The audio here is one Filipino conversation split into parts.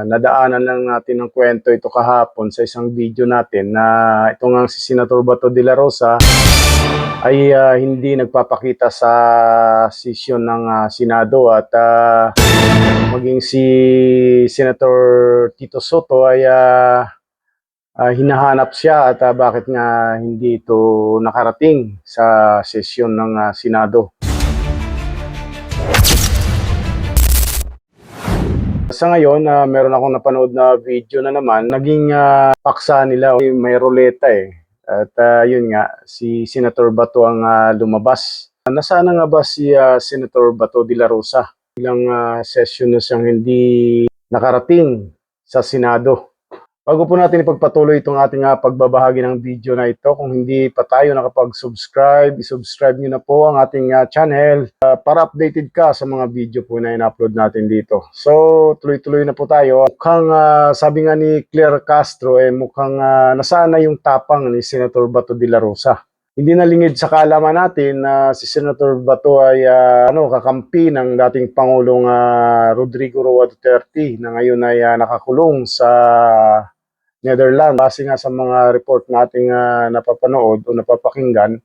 nadaanan lang natin ng kwento ito kahapon sa isang video natin na ito nga si Senator Bato de la Rosa ay hindi nagpapakita sa sesyon ng Senado at maging si Senator Tito Soto ay hinahanap siya at bakit nga hindi ito nakarating sa sesyon ng Senado. Sa ngayon, meron akong napanood na video na naman, naging paksa nila, may ruleta eh. At yun nga, si Senator Bato ang lumabas. Nasaan na nga ba si Senator Bato de la Rosa? Ilang session na siyang hindi nakarating sa Senado. Bago po natin ipagpatuloy itong ating pagbabahagi ng video na ito, kung hindi pa tayo nakapag-subscribe, isubscribe nyo na po ang ating channel para updated ka sa mga video po na in-upload natin dito. So, tuloy-tuloy na po tayo. Mukhang sabi nga ni Claire Castro, mukhang nasaan na yung tapang ni Senator Bato de la Rosa. Hindi na lingid sa kaalaman natin na si Senator Bato ay kakampi ng dating Pangulong Rodrigo Roa Duterte na ngayon ay nakakulong sa Netherlands. Base nga sa mga report nating napapanood o napapakinggan,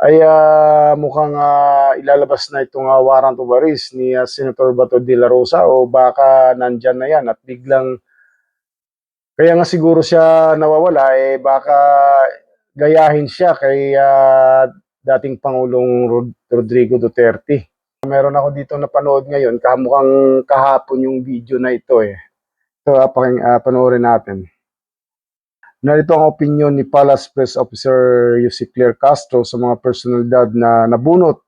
ay mukhang ilalabas na itong warrant of arrest ni Senator Bato de la Rosa o baka nandyan na yan at biglang, kaya nga siguro siya nawawala, baka gayahin siya kay dating Pangulong Rodrigo Duterte. Meron ako dito napanood ngayon, mukhang kahapon yung video na ito Ito, panoorin natin. Narito ang opinion ni Palace Press Officer Yussi Claire Castro sa mga personalidad na nabunot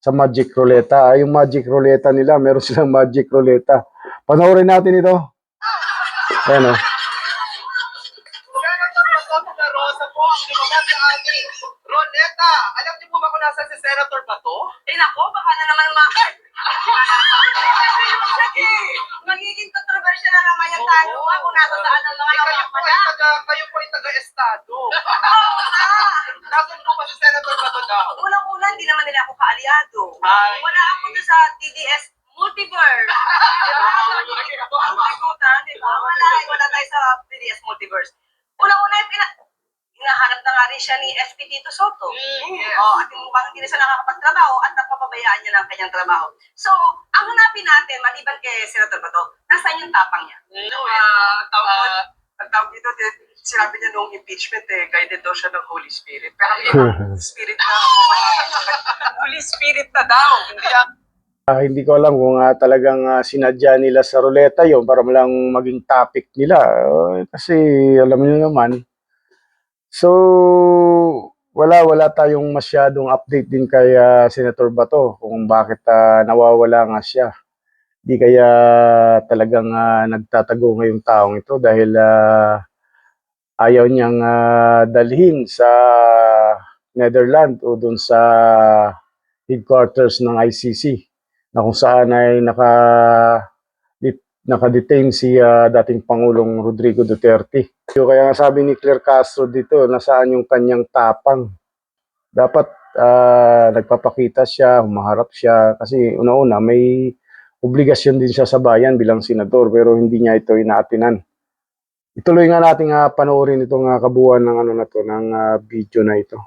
sa Magic Ruleta. Yung Magic Ruleta nila, meron silang Magic Ruleta. Panoorin natin ito. Ayan Ruleta! Alam niyo po ba kung nasa si Senator Bato? Nako, baka na naman magiging kontrobersya na naman yung tanong kung nasa saan ang mga kayo po ay taga-estado. Nasaan po ba si Senator Bato daw? Unang-una, hindi naman nila ako kaalyado. Wala ako doon sa TDS Multiverse. Wala tayo sa TDS Multiverse. Unang-una, hinahanap na nga rin siya ni SP Tito Soto. At mukhang hindi na siya nakakapagtrabaho at napapabayaan niya ng kanyang trabaho. So, ang hanapin natin, maliban kay Senator Bato, nasaan yung tapang niya? Ang tawag dito, sinabi niya noong impeachment, guided daw siya ng Holy Spirit. Pero Spirit na, Holy Spirit na daw. Hindi ko alam kung talagang sinadya nila sa ruleta yon para lang maging topic nila. Kasi alam niyo naman, so, wala tayong masyadong update din kay Senator Bato kung bakit nawawala nga siya. Di kaya talagang nagtatago ngayong taong ito dahil ayaw niyang dalhin sa Netherlands o dun sa headquarters ng ICC na kung saan ay nakadetain si dating Pangulong Rodrigo Duterte. Kaya nga sabi ni Claire Castro dito, nasaan yung kanyang tapang? Dapat nagpapakita siya, humaharap siya, kasi una-una may obligasyon din siya sa bayan bilang senador pero hindi niya ito inaatinan. Ituloy nga nating panoorin itong kabuuan ng ng video na ito.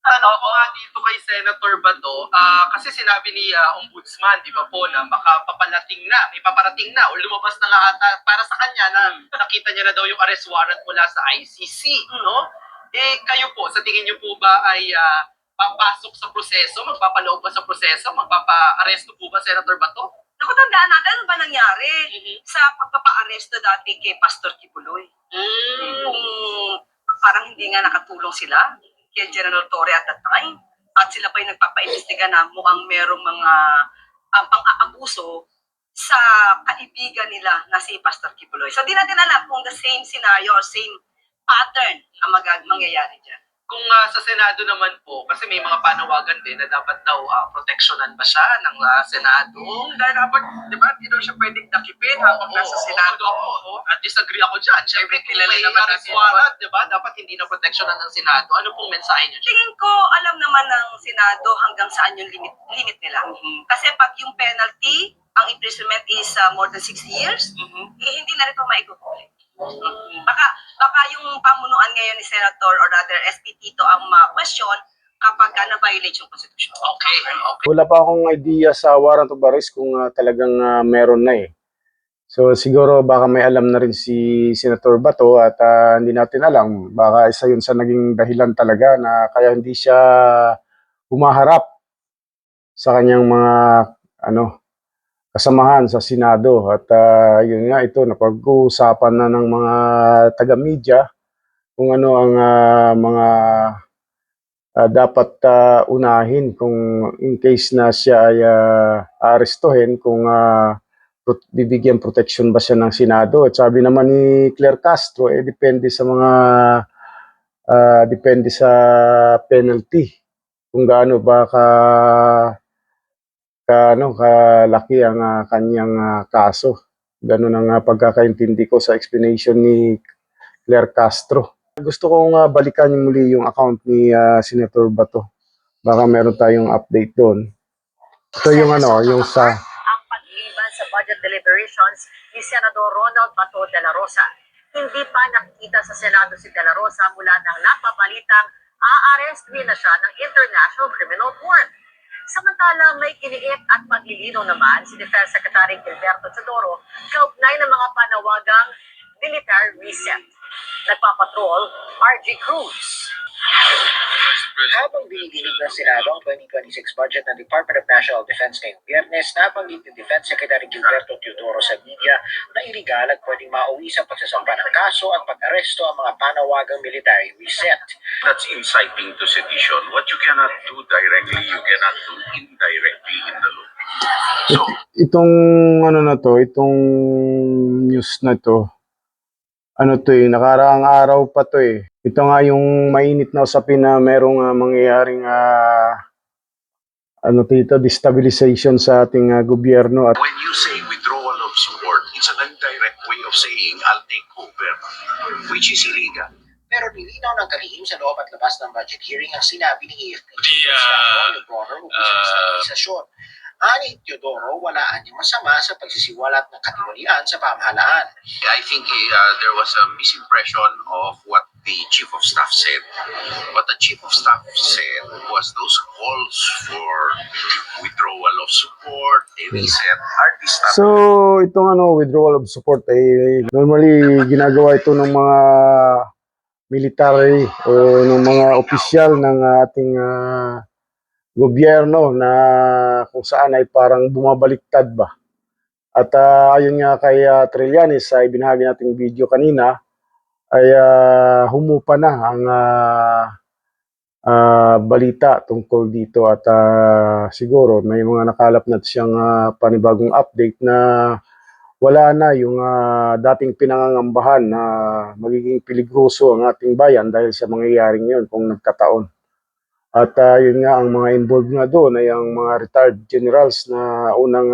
Ano ko nga dito kay Senator Bato, kasi sinabi ni Ombudsman, di ba po, na makapapalating na, may paparating na, o lumabas na nga ata para sa kanya na nakita niya na daw yung arrest warrant mula sa ICC, no? Kayo po, sa tingin niyo po ba ay papasok sa proseso, magpapaloob ba sa proseso, magpapa-aresto po ba Senator Bato? Naku, tandaan natin ano ba nangyari sa pagpapa-aresto dati kay Pastor Kibuloy. Kung parang hindi nga nakatulong sila kay General Torre at that time, at sila pa yung nagpapaimbestiga na mukhang merong mga pang-aabuso sa kaibigan nila na si Pastor Kibuloy. So di natin alam kung the same scenario or same pattern ang mangyayari dyan. Kung sa Senado naman po, kasi may mga panawagan din na dapat daw proteksyonan ba siya ng Senado? Dahil dapat, di ba, hindi daw siya pwedeng nakipin habang nasa Senado. At disagree ako dyan. Siyempre, kilala naman natin warrant, di ba? Dapat hindi na proteksyonan ng Senado. Ano pong mensahe niyo? Tingin ko, alam naman ng Senado hanggang saan yung limit nila. Kasi pag yung penalty ang imprisonment is more than 60 years, hindi na rin ito maikukulit. Baka yung pamunuan ngayon ni Senator or rather SP Tito ang ma-question kapag na-violate yung Constitution. Okay. Wala pa akong idea sa warrant of arrest kung talagang meron na eh. So siguro baka may alam na rin si Senator Bato at hindi natin alam. Baka isa yun sa naging dahilan talaga na kaya hindi siya humaharap sa kanyang mga kasamahan sa Senado. At yun nga, ito napag-uusapan na ng mga taga-media kung ano ang mga dapat unahin kung in case na siya ay arestuhin, kung bibigyan protection ba siya ng Senado. At sabi naman ni Claire Castro, depende sa depende sa penalty kung gaano ba kalaki ang kanyang kaso. Ganun ang pagkakaintindi ko sa explanation ni Claire Castro. Gusto kong balikan muli yung account ni Senator Bato. Baka meron tayong update doon. Ito yung yung sa ang pagliban sa budget deliberations ni Senador Ronald Bato de la Rosa. Hindi pa nakita sa Senado si de la Rosa mula nang napabalitang aarestuhin na siya ng International Criminal Court. Samantala, may kiniit at paglilinaw naman si Defense Secretary Gilberto Teodoro kaugnay ng mga panawagang military reset. Nagpapatrol, RG Cruz. Habang binidinig ng Senado ang 2026 budget ng Department of National Defense ngayong Biyernes, nabanggit ni Defense Secretary Gilberto Teodoro sa media na iligal at pwedeng mauwi sa pagsasampa ng kaso at pag-aresto ang mga panawagang military reset. That's inciting to sedition. What you cannot do directly, you cannot do indirectly in the law. So, itong itong news na to, nakaraang araw pa to eh. Ito nga yung mainit na usapin na merong mangyayaring destabilization sa ating gobyerno. At when you say withdrawal of support, it's an indirect way of saying I'll take over, which is illegal. Pero nilinaw ng kalihim sa loob at labas ng budget hearing ang sinabi ni AFP Bonner ukol sa stabilisasyon. Ani Teodoro, walaan niyang masama sa pagsisiwalat ng katiwalian sa pamahalaan. I think there was a misimpression of what the Chief of Staff said. What the Chief of Staff said was those calls for withdrawal of support, a reset, are so itong withdrawal of support normally ginagawa ito ng mga military o ng mga opisyal ng ating gobyerno na kung saan ay parang bumabaliktad ba. At ayun nga kay Trillanes sa ibinahagi nating video kanina ay humupa na ang balita tungkol dito at siguro may mga nakalap na siyang panibagong update na wala na yung dating pinangangambahan na magiging peligroso ang ating bayan dahil sa mangyayaring yun kung nagkataon. At yun nga, ang mga involved nga doon ay ang mga retired generals na unang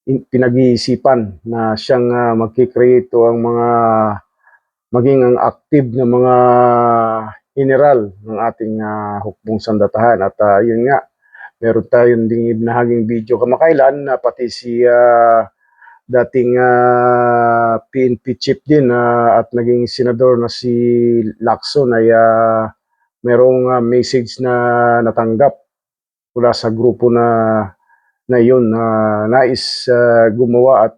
pinag-iisipan na siyang magkikreate o ang mga maging ang active na mga general ng ating hukbong sandatahan. At yun nga, meron tayong ding ibinahaging video kamakailan na pati si dating PNP chief din at naging senador na si Lacson ay merong message na natanggap mula sa grupo na yun na nais gumawa at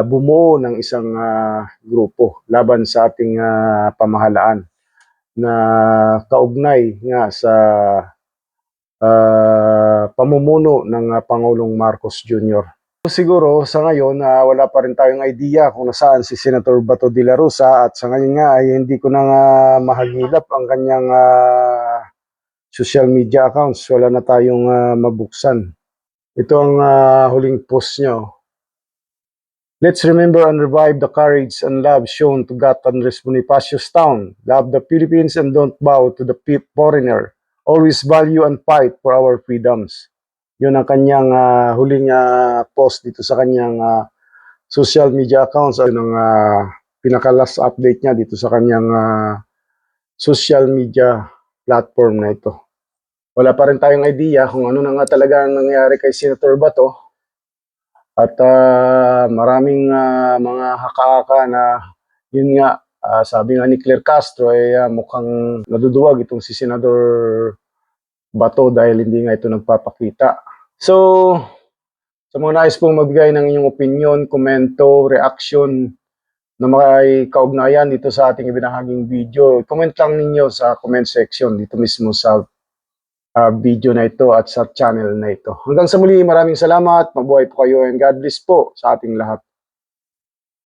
bumuo ng isang grupo laban sa ating pamahalaan na kaugnay nga sa pamumuno ng Pangulong Marcos Jr. Siguro sa ngayon wala pa rin tayong idea kung nasaan si Senator Bato de la Rosa at sa ngayon nga ay hindi ko na nga mahagilap ang kanyang social media accounts. Wala na tayong mabuksan. Ito ang huling post nyo. Let's remember and revive the courage and love shown to God Andres Bonifacio's town. Love the Philippines and don't bow to the foreigner. Always value and fight for our freedoms. Yun ang kanyang huling post dito sa kanyang social media accounts. Yun ang pinaka-last update niya dito sa kanyang social media platform na ito. wala pa rin tayong idea kung ano na nga talaga ang nangyari kay Senator Bato. At maraming mga haka-haka na yun nga, sabi nga ni Claire Castro mukhang naduduwag itong si Senador Bato dahil hindi nga ito nagpapakita. So, sa mga nais pong magbigay ng inyong opinion, komento, reaction na may kaugnayan dito sa ating ibinahaging video, comment lang ninyo sa comment section dito mismo sa video na ito at sa channel na ito. Hanggang sa muli, maraming salamat, mabuhay po kayo and God bless po sa ating lahat.